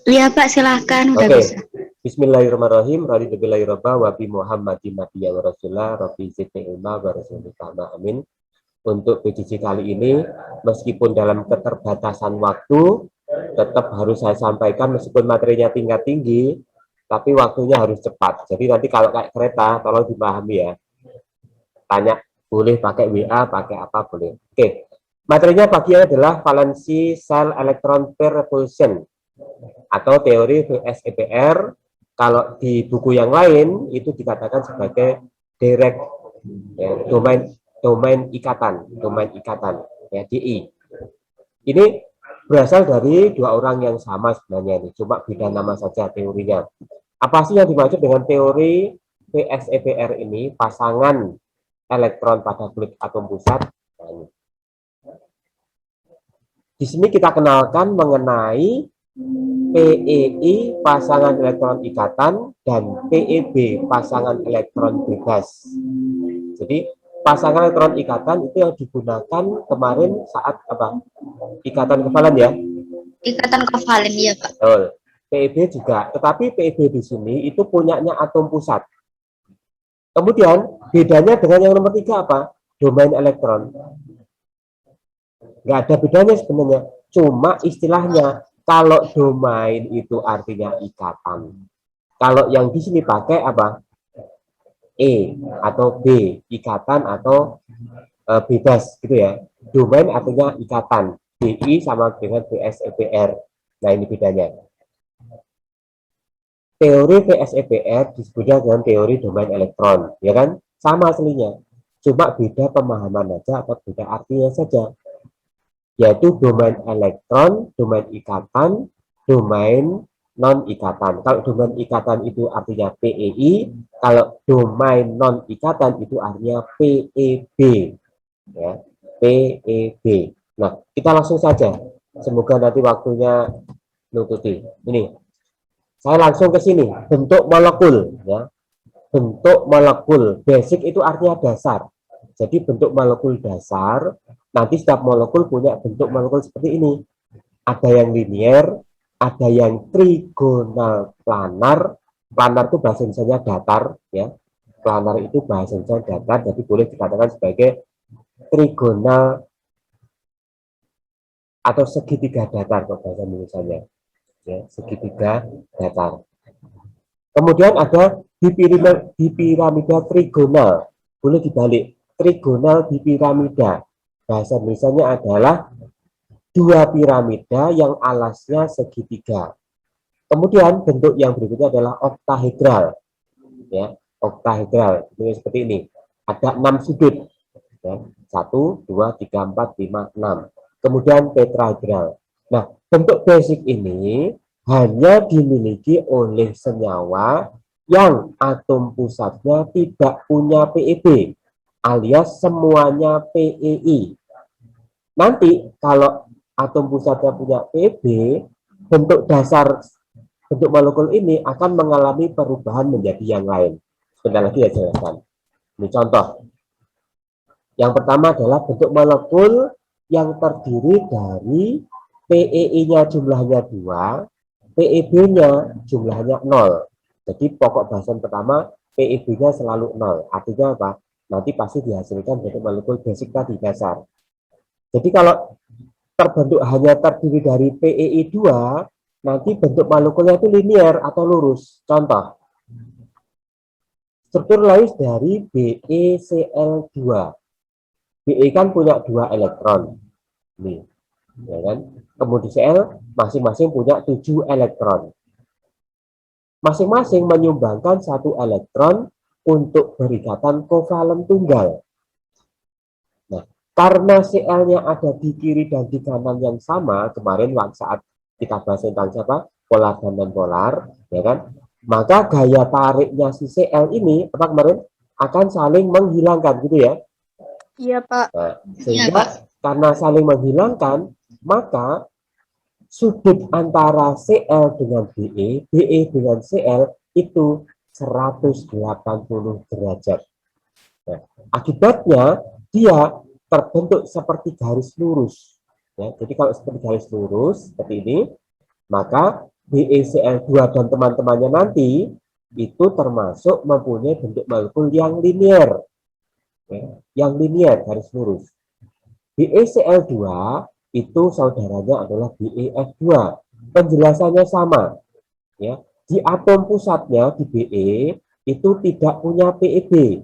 Iya Pak, silahkan udah Oke. bisa. Bismillahirrahmanirrahim. Radhiyallahu wa bi Muhammadin nabiyya wa rasulullah rabbi zidni ilma wa rasulullah amin. Untuk PJJ kali ini, meskipun dalam keterbatasan waktu, tetap harus saya sampaikan meskipun materinya tingkat tinggi, tapi waktunya harus cepat. Jadi nanti kalau kayak kereta, tolong dipahami ya. Tanya, boleh pakai WA, pakai apa, boleh. Oke, materinya pagi adalah valensi cell electron pair repulsion atau teori VSEPR. Kalau di buku yang lain itu dikatakan sebagai direct ya, domain ikatan ya, DI. Ini berasal dari dua orang yang sama sebenarnya ini, cuma beda nama saja teorinya. Apa sih yang dimaksud dengan teori VSEPR ini? Pasangan elektron pada kulit atom pusat. Nah, di sini kita kenalkan mengenai PEI pasangan elektron ikatan dan PEB pasangan elektron bebas. Jadi pasangan elektron ikatan itu yang digunakan kemarin saat apa? Ikatan kevalen ya. Ikatan kovalen ya Pak. Betul. PEB juga, tetapi PEB di sini itu punyanya atom pusat. Kemudian bedanya dengan yang nomor 3 apa? Domain elektron. Nggak ada bedanya sebenarnya. Cuma istilahnya, kalau domain itu artinya ikatan. Kalau yang di sini pakai apa? E atau B, ikatan atau bebas gitu ya. Domain artinya ikatan. DI sama dengan VSEPR. Nah, ini bedanya. Teori VSEPR disebutnya dengan teori domain elektron, ya kan? Sama aslinya. Cuma beda pemahaman aja atau beda artinya saja. Yaitu domain elektron, domain ikatan, domain non-ikatan. Kalau domain ikatan itu artinya PEI, kalau domain non-ikatan itu artinya PEB. Ya, PEB. Nah, kita langsung saja. Semoga nanti waktunya nututi. Ini, saya langsung ke sini. Bentuk molekul. Ya. Bentuk molekul. Basic itu artinya dasar. Jadi bentuk molekul dasar, nanti setiap molekul punya bentuk molekul seperti ini. Ada yang linier, ada yang trigonal planar. Planar itu bahasa Indonesia datar, ya. Planar itu bahasa Indonesia datar, jadi boleh dikatakan sebagai trigonal atau segitiga datar kalau bahasa Indonesia, ya, segitiga datar. Kemudian ada dipiramida trigonal, boleh dibalik, trigonal dipiramida. Bahasa Indonesia adalah dua piramida yang alasnya segitiga. Kemudian bentuk yang berikutnya adalah oktahedral, ya, oktahedral seperti ini. Ada 6 sudut, ya, 1, 2, 3, 4, 5, 6. Kemudian tetrahedral. Nah, bentuk basic ini hanya dimiliki oleh senyawa yang atom pusatnya tidak punya PEB, alias semuanya PEI. Nanti kalau atom pusatnya punya PEB, bentuk dasar bentuk molekul ini akan mengalami perubahan menjadi yang lain. Sebentar lagi ya jelaskan. Ini contoh. Yang pertama adalah bentuk molekul yang terdiri dari PEI-nya jumlahnya 2, PEB-nya jumlahnya 0. Jadi pokok bahasan pertama, PEB-nya selalu 0. Artinya apa? Nanti pasti dihasilkan bentuk molekul basic tadi dasar. Jadi kalau terbentuk hanya terdiri dari PEI 2, nanti bentuk molekulnya itu linier atau lurus. Contoh, struktur Lewis dari BeCl2. Be kan punya 2 elektron. Nih, ya kan? Kemudian Cl masing-masing punya 7 elektron. Masing-masing menyumbangkan 1 elektron untuk berikatan kovalen tunggal. Nah, karena Cl-nya ada di kiri dan di kanan yang sama, kemarin saat kita bahas tentang siapa? Polar dan non-polar, ya kan? Maka gaya tariknya si Cl ini, apa kemarin? Akan saling menghilangkan, gitu ya? Iya Pak. Nah, sehingga karena saling menghilangkan, maka sudut antara Cl dengan Be dengan Cl itu 180 derajat. Nah, akibatnya dia terbentuk seperti garis lurus. Ya, jadi kalau seperti garis lurus seperti ini, maka BeCl2 dan teman-temannya nanti itu termasuk mempunyai bentuk molekul yang linear, yang linear garis lurus. BeCl2 itu saudaranya adalah BeF2. Penjelasannya sama, ya. Di atom pusatnya di Be itu tidak punya PeB,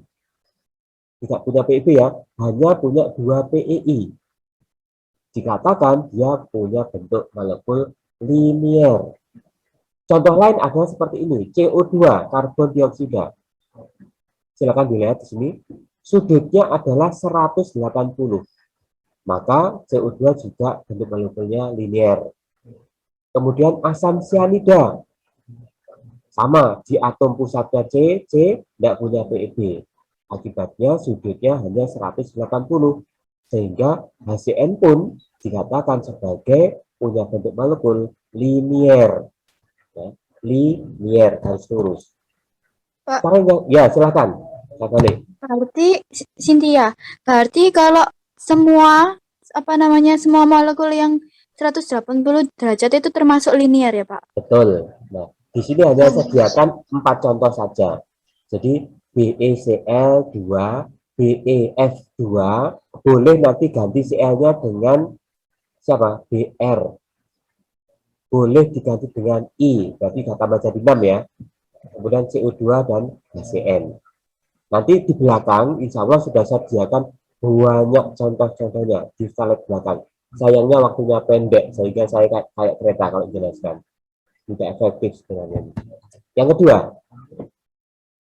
tidak punya PeB ya, hanya punya 2 PeI. Dikatakan dia punya bentuk molekul linear. Contoh lain ada seperti ini, CO2, karbon dioksida. Silakan dilihat di sini. Sudutnya adalah 180. Maka CO2 juga bentuk molekulnya linear. Kemudian asam sianida. Sama, di atom pusatnya C tidak punya PeB. Akibatnya sudutnya hanya 180. Sehingga HCN pun dikatakan sebagai punya bentuk molekul linear. Ya, linear, garis lurus. Pak. Sekarang ya silakan. Berarti Cynthia, berarti kalau semua semua molekul yang 180 derajat itu termasuk linear ya, Pak? Betul. Nah, di sini hanya sediakan 4 contoh saja. Jadi BeCl2, BeF2, boleh nanti ganti Cl-nya dengan siapa? Br. Boleh diganti dengan I, berarti tambah jadi 6 ya. Kemudian CO2 dan HCN. Nanti di belakang, insya Allah sudah saya sediakan banyak contoh-contohnya di slide belakang. Sayangnya waktunya pendek, sehingga saya kayak kereta kalau menjelaskan. Tidak efektif sebenarnya. Yang kedua,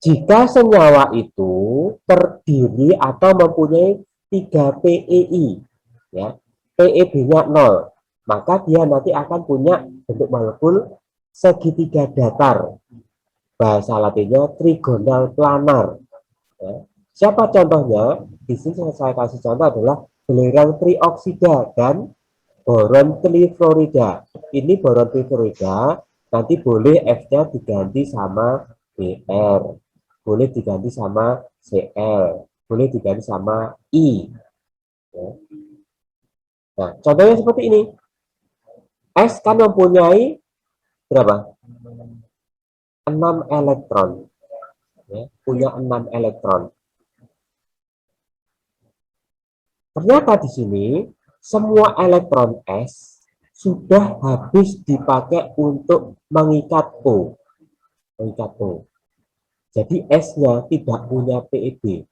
jika senyawa itu terdiri atau mempunyai 3 PeI, ya, PeB-nya 0, maka dia nanti akan punya bentuk molekul segitiga datar. Bahasa latinnya trigonal planar. Ya. Siapa contohnya? Di sini saya kasih contoh adalah belerang trioksida dan boron trifluorida. Ini boron trifluorida, nanti boleh F-nya diganti sama Br, boleh diganti sama Cl, boleh diganti sama I. Ya. Nah, contohnya seperti ini. S kan mempunyai berapa? 6 elektron. Ya, punya 6 elektron. Ternyata di sini semua elektron S sudah habis dipakai untuk mengikat O. Mengikat O. Jadi S-nya tidak punya PeB.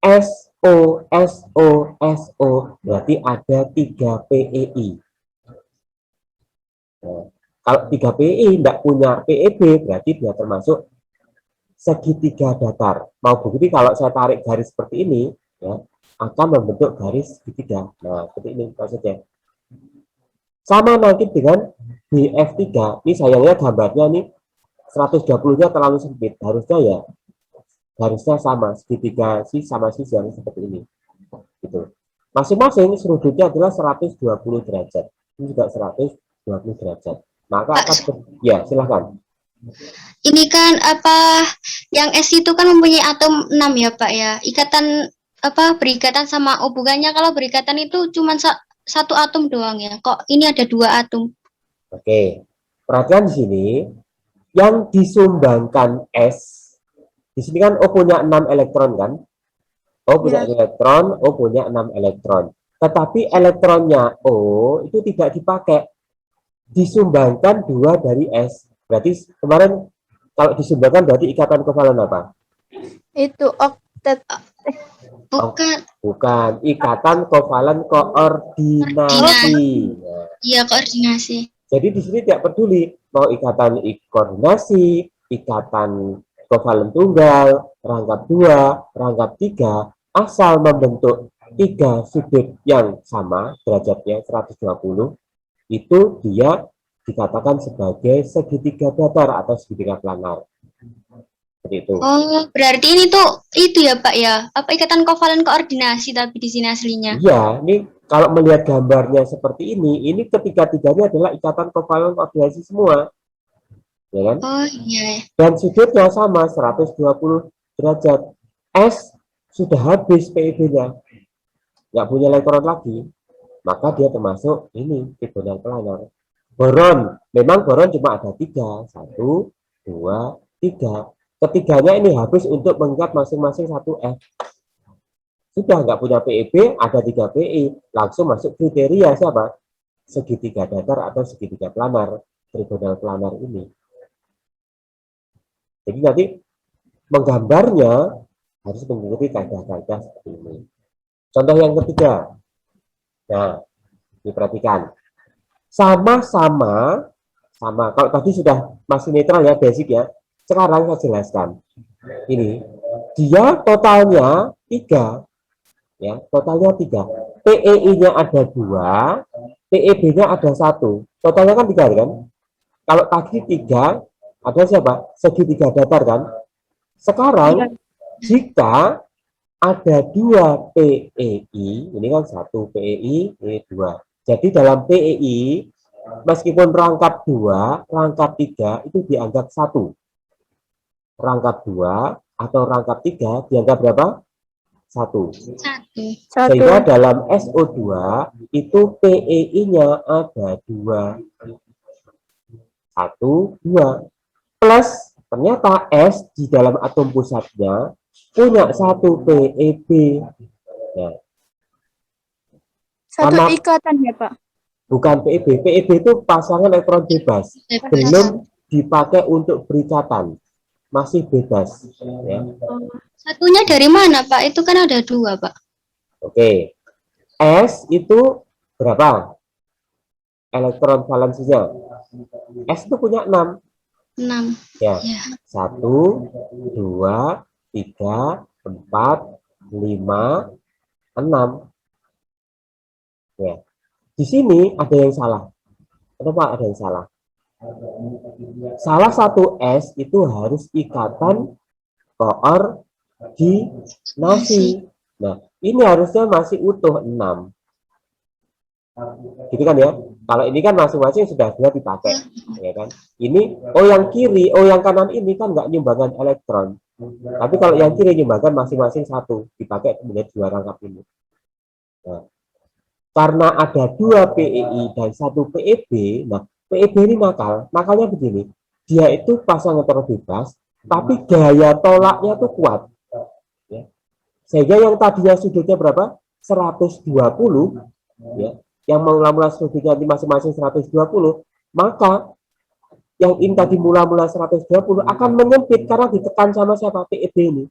SO, SO, SO berarti ada 3 PeI. Nah, kalau 3 PeI tidak punya PeB berarti dia termasuk segitiga datar. Mau bukti kalau saya tarik garis seperti ini, ya, akan membentuk garis segitiga. Nah, seperti ini maksudnya. Sama nanti dengan BF3. Ini sayangnya gambarnya nih 120-nya terlalu sempit. Harusnya ya garisnya sama, segitiga sama sisi yang seperti ini. Gitu. Masing-masing sudutnya adalah 120 derajat. Ini juga 120 derajat. Maka akan ya, silahkan. Ini kan yang S itu kan mempunyai atom 6 ya, Pak ya. Ikatan berikatan sama hubungannya kalau berikatan itu cuma satu atom doang ya. Kok ini ada 2 atom? Oke. Perhatikan di sini yang disumbangkan S. Di sini kan O punya 6 elektron kan? O punya elektron, O punya 6 elektron. Tetapi elektronnya O itu tidak dipakai. Disumbangkan 2 dari S. Berarti kemarin kalau disumbangkan berarti ikatan kovalen apa? Itu oktet. Bukan. Bukan, ikatan kovalen koordinasi. Iya, koordinasi. Jadi di sini tidak peduli mau ikatan koordinasi, ikatan kovalen tunggal, rangkap 2, rangkap 3, asal membentuk 3 sudut yang sama derajatnya 120, itu dia dikatakan sebagai segitiga datar atau segitiga planar. Seperti itu. Oh, berarti ini tuh itu ya, Pak ya. Ikatan kovalen koordinasi tapi di sini aslinya. Iya, ini kalau melihat gambarnya seperti ini ketiga-tiganya adalah ikatan kovalen koordinasi semua. Ya kan? Oh, iya. Dan sudutnya sama 120 derajat. S sudah habis PeB-nya. Nggak punya elektron lagi. Maka dia termasuk ini trigonal planar. Boron, memang boron cuma ada 3, 1, 2, 3. Ketiganya ini habis untuk mengikat masing-masing satu F. Sudah nggak punya PEB, ada 3 PE, langsung masuk kriteria siapa? Segitiga datar atau segitiga planar, trigonal planar ini. Jadi nanti menggambarnya harus mengikuti kaidah-kaidah seperti ini. Contoh yang ketiga, nah diperhatikan, sama-sama, kalau tadi sudah masih netral ya, basic ya, sekarang saya jelaskan. Ini, dia totalnya 3, ya, totalnya 3. PEI-nya ada 2, PEB-nya ada 1. Totalnya kan 3 kan? Kalau tadi 3, ada siapa? Segitiga datar kan? Sekarang, jika ada 2 PEI, ini kan 1 PEI, ini 2. Jadi dalam PEI, meskipun rangkap 2, rangkap 3 itu dianggap 1. Rangkap 2 atau rangkap 3 dianggap berapa? 1. Sehingga dalam SO2 itu PEI-nya ada 2. 1, 2. Plus ternyata S di dalam atom pusatnya punya 1 PEB. Nah, Satu ikatan ya, Pak? Bukan PEB. PEB itu pasangan elektron bebas. Belum dipakai untuk berikatan. Masih bebas. Ya. Satunya dari mana, Pak? Itu kan ada 2, Pak. Oke. S itu berapa? Elektron valensinya. S itu punya 6. 6. Ya. 1, 2, 3, 4, 5, 6. Ya. Di sini ada yang salah. Kenapa ada yang salah? Salah satu S itu harus ikatan koordinasi. Nah, ini harusnya masih utuh 6. Gitu kan ya? Kalau ini kan masing-masing sudah 2 dipakai. Ya kan? Ini yang kiri, yang kanan ini kan nggak nyumbangkan elektron. Tapi kalau yang kiri nyumbangkan masing-masing 1. Dipakai menjadi 2 rangkap ini. Nah, karena ada 2 PEI dan 1 PEB, nah PEB ini nakal. Nakalnya begini, dia itu pasang elektron bebas, tapi gaya tolaknya tuh kuat. Ya. Sehingga yang tadinya sudutnya berapa? 120, ya, yang mula-mula sudutnya masing-masing 120, maka yang ini tadi mula-mula 120 akan menyempit karena ditekan sama siapa? PEB ini.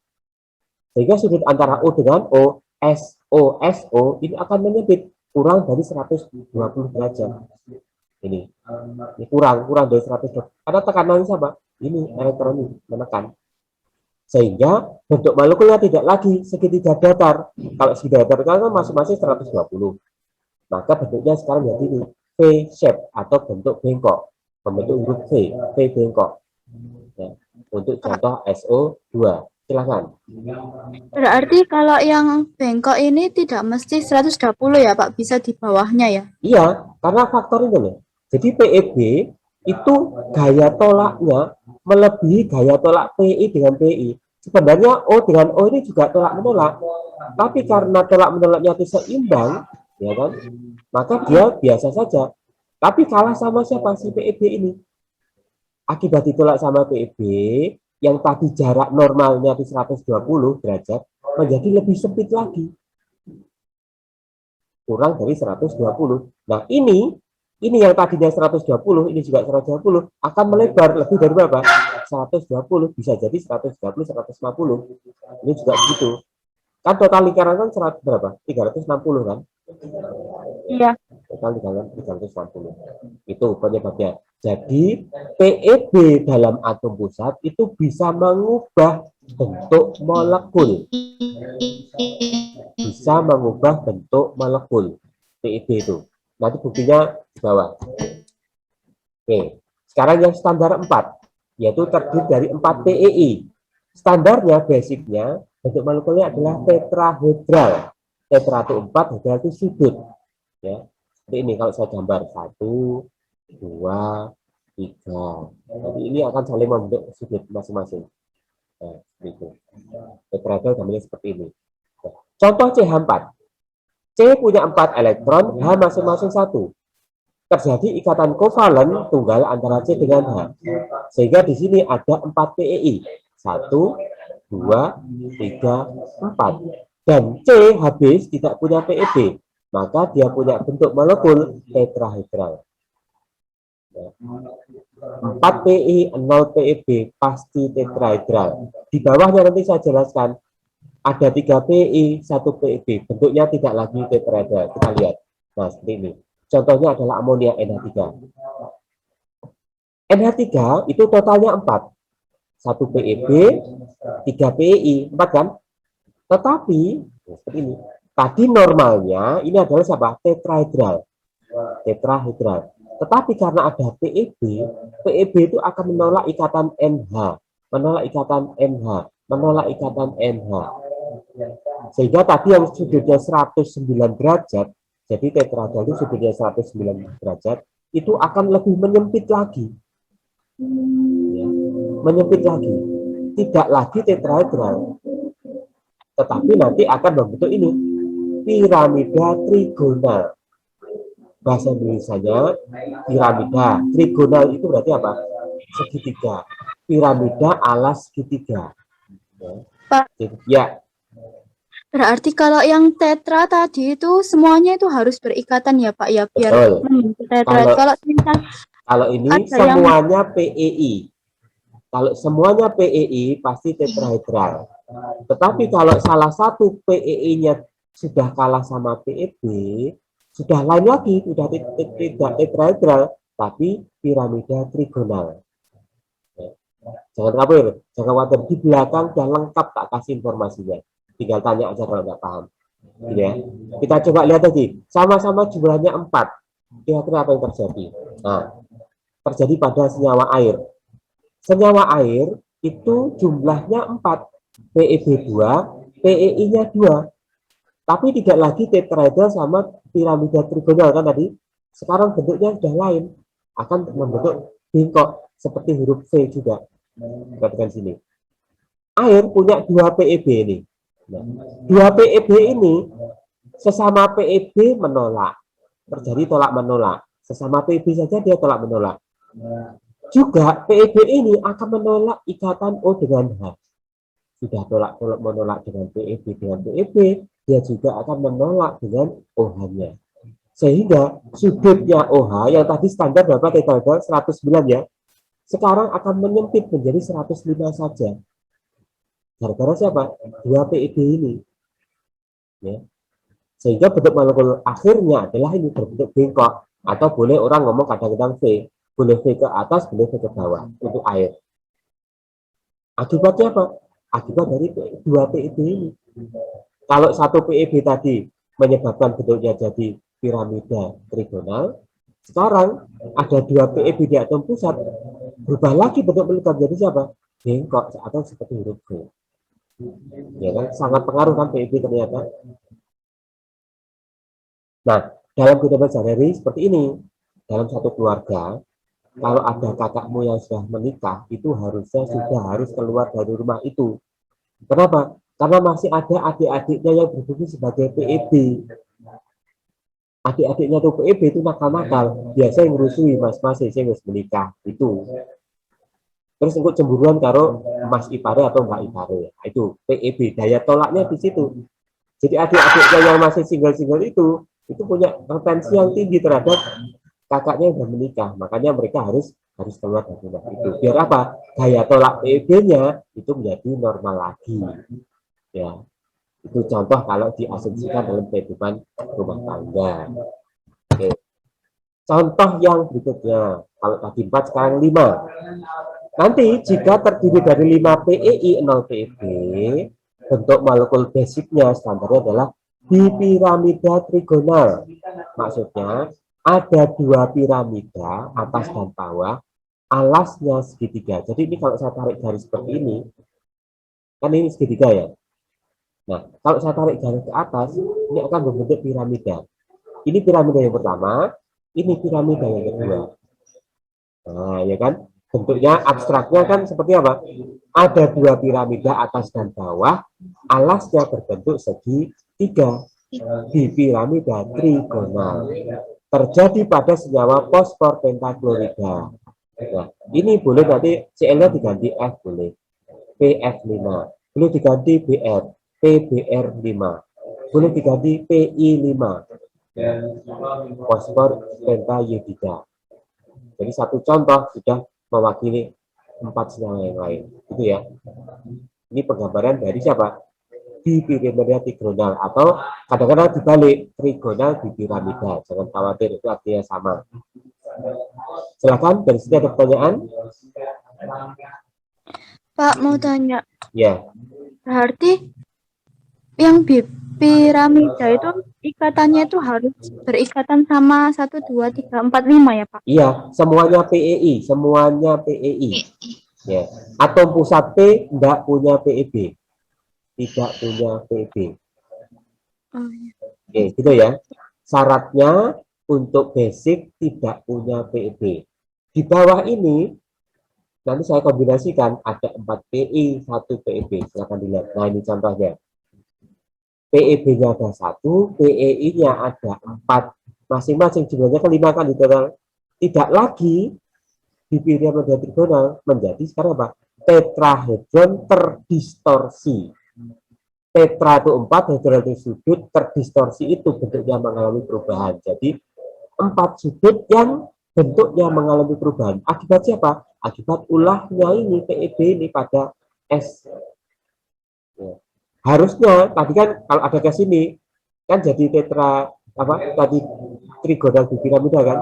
Sehingga sudut antara O dengan O, SO ini akan menyempit kurang dari 120 derajat. Ini kurang dari 120. Karena tekanannya sama. Ini elektron ini menekan. Sehingga bentuk molekulnya tidak lagi segitiga datar. Kalau segitiga datar kan masing-masing 120. Maka bentuknya sekarang jadi ini V-shape atau bentuk bengkok. Membentuk huruf V bengkok. Ya. Untuk contoh SO2. Silakan. Berarti kalau yang bengkok ini tidak mesti 120 ya, Pak? Bisa di bawahnya ya? Iya, karena faktor itu loh. Jadi PEB itu gaya tolaknya melebihi gaya tolak PI dengan PI. Sebenarnya O dengan O ini juga tolak menolak. Tapi karena tolak menolaknya itu seimbang, ya kan? Maka dia biasa saja. Tapi kalah sama siapa si PEB ini? Akibat ditolak sama PEB, yang tadi jarak normalnya di 120 derajat menjadi lebih sempit lagi. Kurang dari 120. Nah, ini yang tadinya 120, ini juga 120 akan melebar lebih dari berapa? 120 bisa jadi 130, 150. Ini juga begitu. Kan total lingkaran kan 100 berapa? 360 kan? Iya. Total lingkaran 360. Itu penyebabnya. Jadi PEB dalam atom pusat itu bisa mengubah bentuk molekul. Bisa mengubah bentuk molekul PEB itu. Nanti buktinya di bawah. Oke, sekarang yang standar 4, yaitu terdiri dari 4 PEI. Standarnya, basicnya, bentuk molekulnya adalah tetrahedral. Tetra itu 4, hedral itu sudut. Ya, seperti ini kalau saya gambar 1, 2, 3. Jadi ini akan saling membentuk sudut masing-masing. Nah, seperti itu. Tetrahedral gambarnya seperti ini. Contoh CH4. C punya 4 elektron, H masing-masing 1. terjadi ikatan kovalen tunggal antara C dengan H. Sehingga di sini ada 4 PEI. 1, 2, 3, 4. Dan C habis tidak punya PEB, maka dia punya bentuk molekul tetrahedral. 4 PI, 0 PEB, pasti tetrahedral. Di bawahnya nanti saya jelaskan, ada 3 PI, 1 PEB, bentuknya tidak lagi tetrahedral. Kita lihat. Nah, seperti ini. Contohnya adalah amonia NH3. NH3 itu totalnya 4. 1 PEB, 3 PEI, 4 kan? Tetapi, seperti ini. Tadi normalnya, ini adalah siapa? Tetrahedral. Tetrahedral. Tetapi karena ada PEB, PEB itu akan menolak ikatan NH. Menolak ikatan NH. Menolak ikatan NH. Sehingga tadi yang sudutnya 109 derajat, jadi tetrahedral itu sudutnya 109 derajat, itu akan lebih menyempit lagi. Ya, menyempit lagi. Tidak lagi tetrahedral. Tetapi nanti akan membentuk ini. Piramida trigonal. Bahasa Indonesianya piramida. Trigonal itu berarti apa? Segitiga. Piramida alas segitiga. Pak, Ya. berarti kalau yang tetra tadi itu semuanya itu harus berikatan ya Pak ya, biar Betul. tetra. Kalau misal Kalau ini ada yang semuanya PEI. Kalau semuanya PEI pasti tetrahedral. Tetapi kalau salah satu PEI-nya sudah kalah sama PEB, sudah lain lagi, sudah tidak tetrahedral, tapi piramida trigonal. Jangan khawatir, jangan khawatir, di belakang sudah lengkap tak kasih informasinya. Tinggal tanya aja kalau nggak paham. Gitu ya. Kita coba lihat tadi, sama-sama jumlahnya 4. Kira-kira apa yang terjadi? Nah, terjadi pada senyawa air. Senyawa air itu jumlahnya 4. PEB 2, PEI-nya 2. Tapi tidak lagi tetrahedral sama piramida trigonal kan tadi. Sekarang bentuknya sudah lain. Akan membentuk bengkok seperti huruf V juga. Perhatikan sini. Air punya 2 PEB ini. Nah, 2 PEB ini sesama PEB menolak. Terjadi tolak menolak. Sesama PEB saja dia tolak menolak. Juga PEB ini akan menolak ikatan O dengan H. Sudah tolak menolak dengan PEB, dia juga akan menolak dengan OH-nya. Sehingga sudutnya OH yang tadi standar berapa tetrahedral 109 ya. Sekarang akan menyempit menjadi 105 saja. Gara-gara siapa? 2 PEB ini. Ya. Sehingga bentuk molekul akhirnya adalah ini berbentuk bengkok. Atau boleh orang ngomong kadang-kadang V. Boleh V ke atas, boleh V ke bawah untuk air. Akibatnya apa? Akibat dari 2 PEB ini. Kalau 1 PEB tadi menyebabkan bentuknya jadi piramida trigonal, sekarang ada 2 PEB di atom pusat, berubah lagi bentuk molekul jadi siapa? Bengkok atau seperti huruf V. Ya kan? Sangat pengaruh kan PEB ternyata. Nah, dalam kehidupan sehari-hari seperti ini, dalam satu keluarga, kalau ada kakakmu yang sudah menikah, itu harusnya sudah harus keluar dari rumah itu. Kenapa? Karena masih ada adik-adiknya yang berfungsi sebagai PEB. Adik-adiknya tuh PEB itu nakal-nakal. Biasa yang ngerusui mas-mas yang harus menikah. Itu. Terus untuk cemburuan karo mas ipare atau mbak ipare. Itu PEB. Daya tolaknya di situ. Jadi adik-adiknya yang masih single-single itu punya potensi yang tinggi terhadap kakaknya yang sudah menikah, makanya mereka harus keluar dari rumah itu. Biar apa? Daya tolak PEB-nya itu menjadi normal lagi. Ya, itu contoh kalau diasumsikan dalam kehidupan rumah tangga. Oke. Contoh yang berikutnya, kalau tadi 4 sekarang 5. Nanti jika terdiri dari 5 PEI 0 PEB, bentuk molekul basicnya standarnya adalah bipiramida trigonal. Maksudnya ada 2 piramida atas dan bawah, alasnya segitiga. Jadi ini kalau saya tarik garis seperti ini, kan ini segitiga ya. Nah, kalau saya tarik garis ke atas, ini akan membentuk piramida. Ini piramida yang pertama, ini piramida yang kedua. Nah, ya kan? Bentuknya abstraknya kan seperti apa? Ada 2 piramida atas dan bawah, alasnya berbentuk segitiga di piramida trigonal. terjadi pada senyawa fosfor pentaklorida. Nah, ini boleh nanti Cl-nya diganti F boleh, PF5, boleh diganti Br, PBr5, boleh diganti PI5, fosfor pentayodida. Jadi satu contoh sudah mewakili 4 senyawa yang lain, gitu ya. Ini penggambaran dari siapa? Dipyrimida trigonal, atau kadang-kadang dibalik trigonal dipiramida. Jangan khawatir, itu artinya sama. Silakan, dari sini ada pertanyaan? Pak, mau tanya. Ya. Berarti yang piramida itu ikatannya itu harus berikatan sama 1, 2, 3, 4, 5 ya, Pak? Iya, semuanya PEI, semuanya PEI. Ya. Atom pusat P tidak punya PEB. Tidak punya PEB. Oh, iya. Oke, gitu ya. Syaratnya untuk basic tidak punya PEB. Di bawah ini nanti saya kombinasikan ada 4 PI, 1 PEB. Silakan dilihat. Nah, ini contohnya. PEB-nya ada 1, PEI-nya ada 4. Masing-masing jumlahnya ke-5 kan di total. Tidak lagi dipyrimida trigonal menjadi sekarang apa? Tetrahedron terdistorsi. Tetra itu 4, hedron itu sudut, terdistorsi itu bentuknya mengalami perubahan. Jadi 4 sudut yang bentuknya mengalami perubahan. Akibat siapa? Akibat ulahnya ini PEB ini pada S. Ya. Harusnya tadi kan kalau ada ke sini kan jadi tetra apa tadi trigonal piramida kan.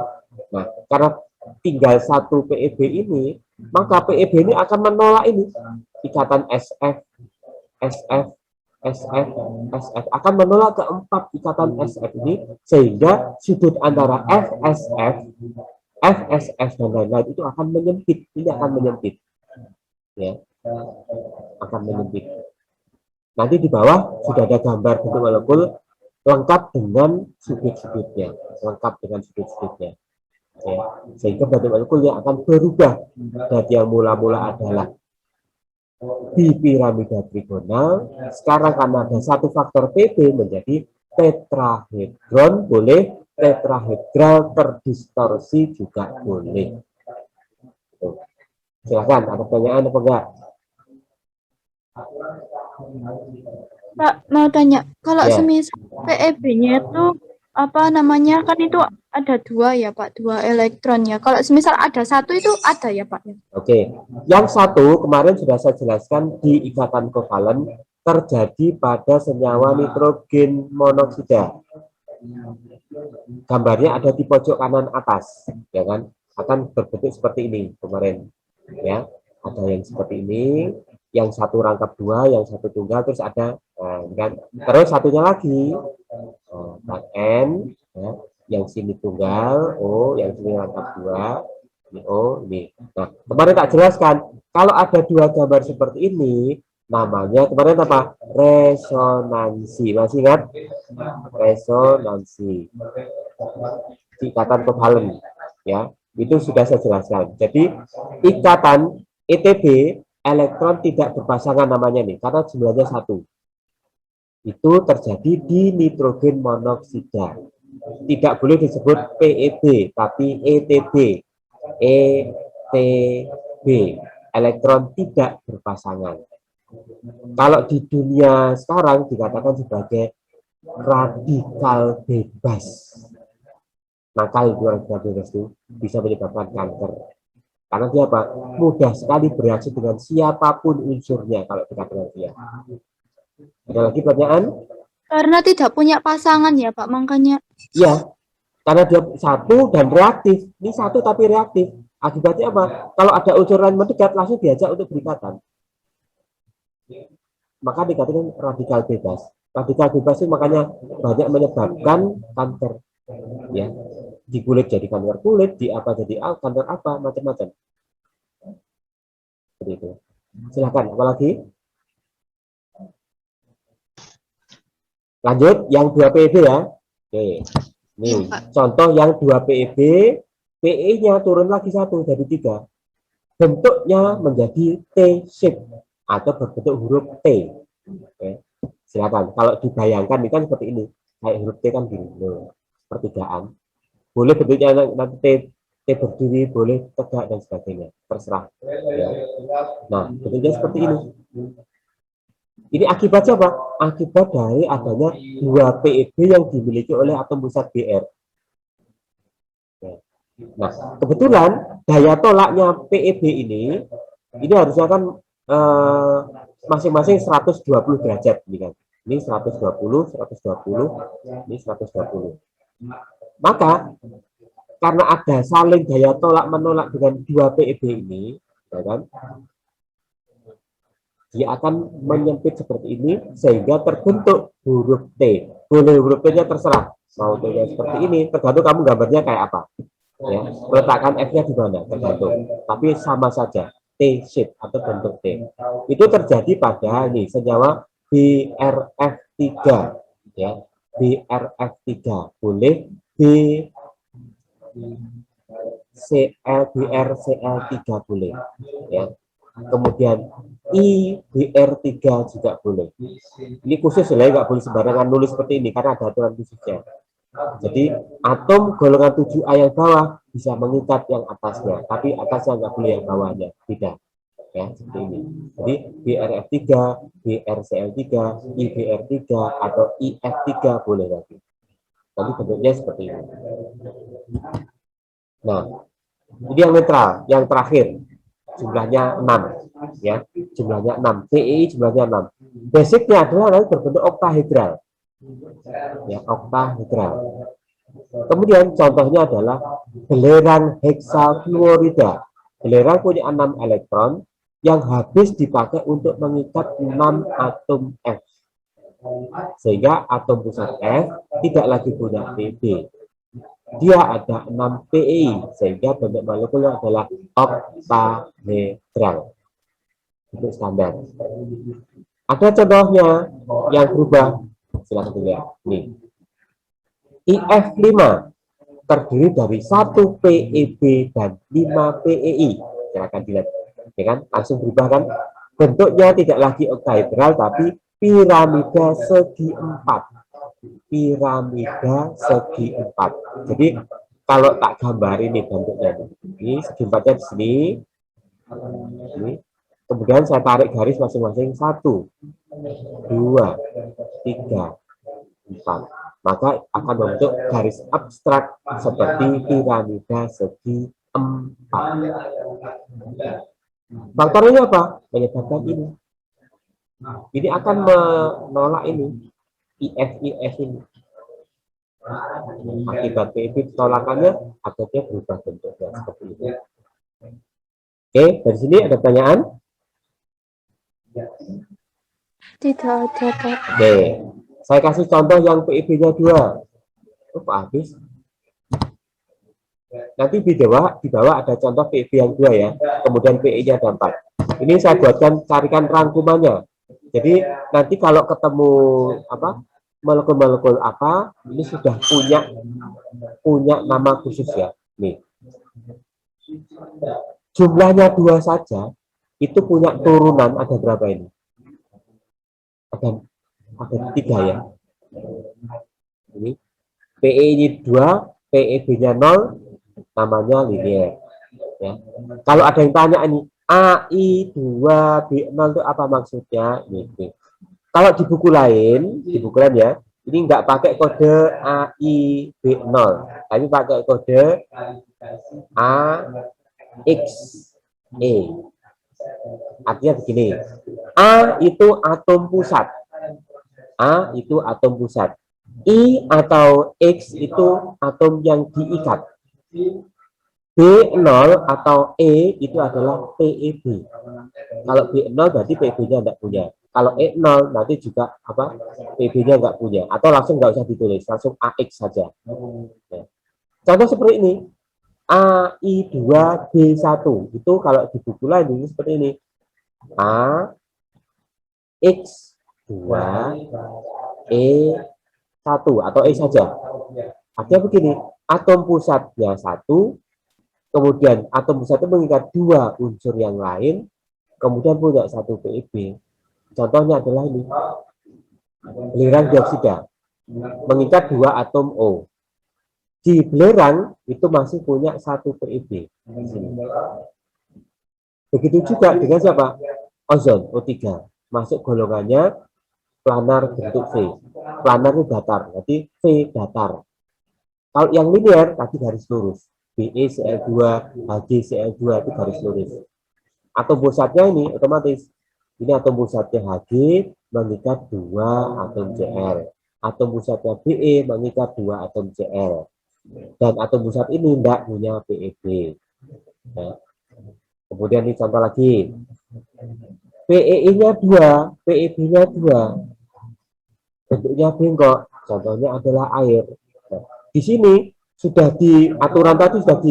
Nah, karena tinggal 1 PEB ini, maka PEB ini akan menolak ini ikatan SF, SF, SF, SF akan menolak keempat ikatan SF ini, sehingga sudut antara FSF, FSF dan lain-lain itu akan menyempit. Ini akan menyempit, ya, akan menyempit. Nanti di bawah sudah ada gambar bentuk molekul lengkap dengan sudut-sudutnya, lengkap dengan sudut-sudutnya. Ya, sehingga bentuk molekul yang akan berubah dari yang mula-mula adalah dipiramida trigonal, sekarang karena ada satu faktor PB menjadi tetrahedron, boleh tetrahedral terdistorsi juga boleh. Silakan, ada pertanyaan apa enggak? Pak, mau tanya, kalau Ya. semisal PEB-nya itu apa namanya, kan itu ada 2 ya Pak, 2 elektron ya. Kalau semisal ada 1 itu ada ya Pak? Oke, yang satu kemarin sudah saya jelaskan di ikatan kovalen terjadi pada senyawa nitrogen monoksida. Gambarnya ada di pojok kanan atas, ya kan? Akan berbentuk seperti ini kemarin, ya. Ada yang seperti ini, yang satu rangkap 2, yang satu tunggal, terus ada, kan? Terus satunya lagi, N, ya. Yang sini tunggal, O, yang sini rangkap 2. Ini O, ini. Nah, kemarin tak jelaskan, kalau ada 2 gambar seperti ini, namanya kemarin apa? Resonansi. Masih ingat? Resonansi. Ikatan kovalen, ya. Itu sudah saya jelaskan. Jadi, ikatan ETB, elektron tidak berpasangan namanya nih, karena jumlahnya 1. Itu terjadi di nitrogen monoksida. Tidak boleh disebut PEB, tapi ETB. ETB, elektron tidak berpasangan. Kalau di dunia sekarang dikatakan sebagai radikal bebas. Nakal itu radikal bebas itu bisa menyebabkan kanker. Karena dia apa? Mudah sekali bereaksi dengan siapapun unsurnya kalau dikatakan dia. Ada lagi pertanyaan? Karena tidak punya pasangan ya Pak, makanya. Iya. Karena dia satu dan reaktif. Ini satu tapi reaktif. Akibatnya apa? Kalau ada unsur lain mendekat, langsung diajak untuk berikatan. Maka dikatakan radikal bebas. Radikal bebas itu makanya banyak menyebabkan kanker. Ya, di kulit jadi kanker kulit, di apa jadi kanker apa, macam-macam. Seperti itu. Silakan, apa lagi? Lanjut, yang 2 PEB ya. Oke. Nih, contoh yang 2 PEB, PE-nya turun lagi 1 jadi 3. Bentuknya menjadi T-shape atau berbentuk huruf T. Oke. Silakan. Kalau dibayangkan ini kan seperti ini. Kayak huruf T kan gini, pertigaan. Boleh bentuknya nanti T berdiri, boleh tegak dan sebagainya, terserah. Ya. Nah, bentuknya seperti ini. Ini akibatnya apa? Akibat dari adanya dua PEB yang dimiliki oleh atom pusat Br. Nah, kebetulan daya tolaknya PEB ini harusnya kan masing-masing 120 derajat ini kan. Ini 120, 120, ini 120. Maka karena ada saling daya tolak menolak dengan dua PEB ini, ya kan, dia akan menyempit seperti ini sehingga terbentuk huruf T. Boleh huruf T-nya terserah. Mau T-nya seperti ini, tergantung kamu gambarnya kayak apa. Ya, meletakkan F-nya di mana tergantung. Tapi sama saja, T-shape atau bentuk T. Itu terjadi pada ini senyawa BRF3 ya. BRF3 boleh BRCl3 boleh ya. Kemudian IBR3 juga boleh. Ini khusus ya, nggak boleh sembarangan nulis seperti ini karena ada aturan khususnya. Jadi atom golongan 7A yang bawah bisa mengikat yang atasnya, tapi atasnya nggak boleh yang bawahnya, tidak. Ya, seperti ini. Jadi BRF3, BRCl3, IBR3 atau IF3 boleh lagi. Tapi bentuknya seperti ini. Nah, ini yang netral, yang terakhir. Jumlahnya 6 ya, jumlahnya 6, PEI jumlahnya 6. Basicnya adalah berbentuk oktahedral. Ya, oktahedral. Kemudian contohnya adalah belerang heksafluorida. Belerang punya 6 elektron yang habis dipakai untuk mengikat 6 atom F. Sehingga atom pusat F tidak lagi punya PB. Dia ada 6 PEI sehingga bentuk molekulnya adalah oktahedral. Itu standar. Ada contohnya yang berubah. Silahkan dilihat. Nih. IF5 terdiri dari 1 PEB dan 5 PEI. Silahkan dilihat. Ya kan? Langsung berubah kan? Bentuknya tidak lagi oktahedral tapi piramida segi 4. Piramida segi 4. Jadi kalau tak gambar ini bentuknya ini segi 4-nya di sini. Ini. Kemudian saya tarik garis masing-masing 1, 2, 3, 4. Maka akan membentuk garis abstrak seperti piramida segi 4. Faktornya apa? Menyebabkan ini. Ini akan menolak ini. IF ini. Akibat PEB tolakannya akhirnya berubah bentuknya seperti ini. Oke, dari sini ada pertanyaan? Tidak ada, Pak. Oke, saya kasih contoh yang PEB-nya 2. Pak habis. Nanti di bawah ada contoh PEB yang 2 ya. Kemudian PE-nya ada 4. Ini saya buatkan, carikan rangkumannya. Jadi nanti kalau ketemu molekul-molekul apa, ini sudah punya nama khusus ya. Nih. Jumlahnya 2 saja, itu punya turunan ada berapa ini? Ada 3 ya. Ini PE ini 2, PEB-nya 0, namanya linier. Ya. Kalau ada yang tanya ini AI2B0 itu apa maksudnya? Nih. Kalau di buku lain ya, ini nggak pakai kode AIB0, tapi pakai kode AXE. Artinya begini, A itu atom pusat, I atau X itu atom yang diikat, B0 atau E itu adalah PEB. Kalau B0 berarti PEB-nya tidak punya. Kalau E0 nanti juga PB-nya nggak punya, atau langsung nggak usah ditulis, langsung AX saja. Ya. Contoh seperti ini, AI2B1 itu kalau di buku lain ini seperti ini, AX2E1 atau E saja. Artinya begini, atom pusatnya 1, kemudian atom pusat itu mengikat 2 unsur yang lain, kemudian punya 1 PEB. Contohnya adalah ini, belerang dioksida, mengikat 2 atom O. Di belerang itu masih punya 1 PeB di sini. Begitu juga dengan siapa? Ozon, O3. Masuk golongannya planar bentuk V. Planar itu datar, berarti V datar. Kalau yang linear, tadi garis lurus. BeCl2, HgCl2 itu garis lurus. Atom pusatnya ini otomatis. Ini atom pusatnya Hg mengikat 2 atom Cl. Atom pusatnya Be mengikat 2 atom Cl. Dan atom pusat ini tidak punya PeB. Nah, kemudian ini contoh lagi. PeI-nya 2, PeB-nya 2. Bentuknya bengkok. Contohnya adalah air. Nah, di sini sudah di aturan tadi sudah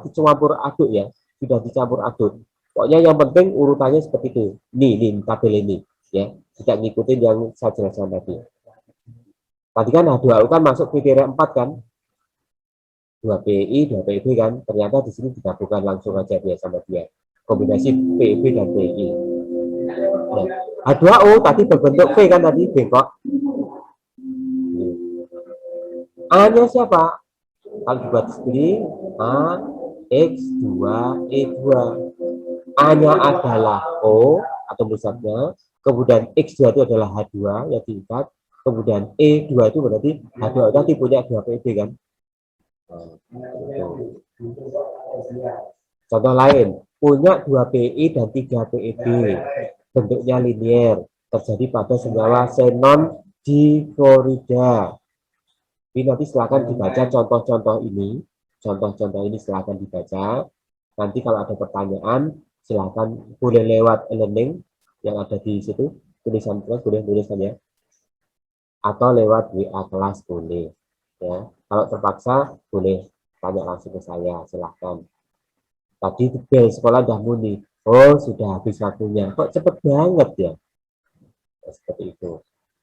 dicampur aduk ya, sudah dicampur aduk. Pokoknya yang penting urutannya seperti itu. Nih tabel ini ya, tidak ngikutin yang saya jelaskan tadi. Tadi kan H2O kan masuk kriteria 4 kan, 2 PI, 2 PB kan, ternyata di sini digabungkan langsung aja dia sama dia. Kombinasi PB dan PI. Nah, H2O tadi berbentuk V kan tadi bengkok. A-nya siapa? Kalau dibuat sendiri, A, X2, E2. A-nya adalah O, atom pusatnya. Kemudian X2 itu adalah H2 yang diikat. Kemudian E2 itu berarti H2 tadi punya 2 PB kan. Contoh lain, punya 2 PI dan 3 PEB. Bentuknya linear. Terjadi pada senyawa xenon difluorida. Ini nanti silakan dibaca contoh-contoh ini. Contoh-contoh ini silakan dibaca. Nanti kalau ada pertanyaan, silakan boleh lewat e-learning yang ada di situ. Tulisan kelas boleh tulisan ya. Atau lewat WA kelas boleh. Ya. Kalau terpaksa boleh tanya langsung ke saya, silahkan. Tadi bel sekolah udah muni. Oh, sudah habis waktunya. Kok cepet banget ya? Seperti itu.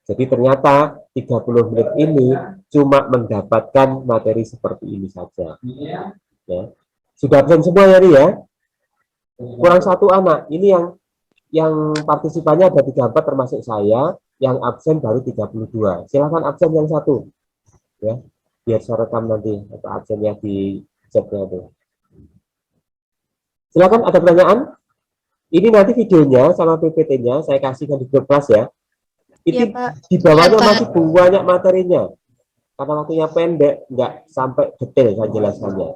Jadi ternyata 30 menit ini cuma mendapatkan materi seperti ini saja. Ya. Sudah absen semua ya, ya? Kurang 1 anak. Ini yang partisipannya ada 34 termasuk saya, yang absen baru 32. Silakan absen yang 1. Ya. Biar saya rekam nanti atau absennya di chatnya itu. Silakan, ada pertanyaan? Ini nanti videonya sama PPT-nya saya kasihkan di grup kelas ya. Itu Iya, Pak. di bawahnya Iya, Pak. masih banyak materinya. Karena waktunya pendek, nggak sampai detail saya jelaskannya.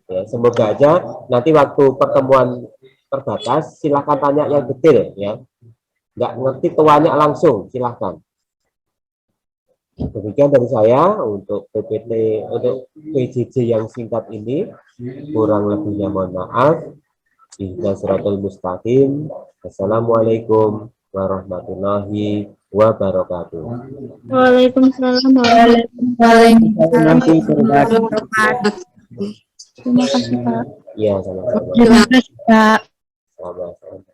Ya, semoga aja nanti waktu pertemuan terbatas, silahkan tanya yang detail ya. Nggak ngerti tuanya langsung, silahkan. Demikian dari saya untuk PPT, untuk PJJ yang singkat ini. Kurang lebihnya mohon maaf. Ihdinas siratal mustaqim. Assalamualaikum warahmatullahi wabarakatuh. Waalaikumsalam warahmatullahi wabarakatuh. Terima kasih, Pak. Iya, sama-sama. Terima kasih, Pak. Sama-sama.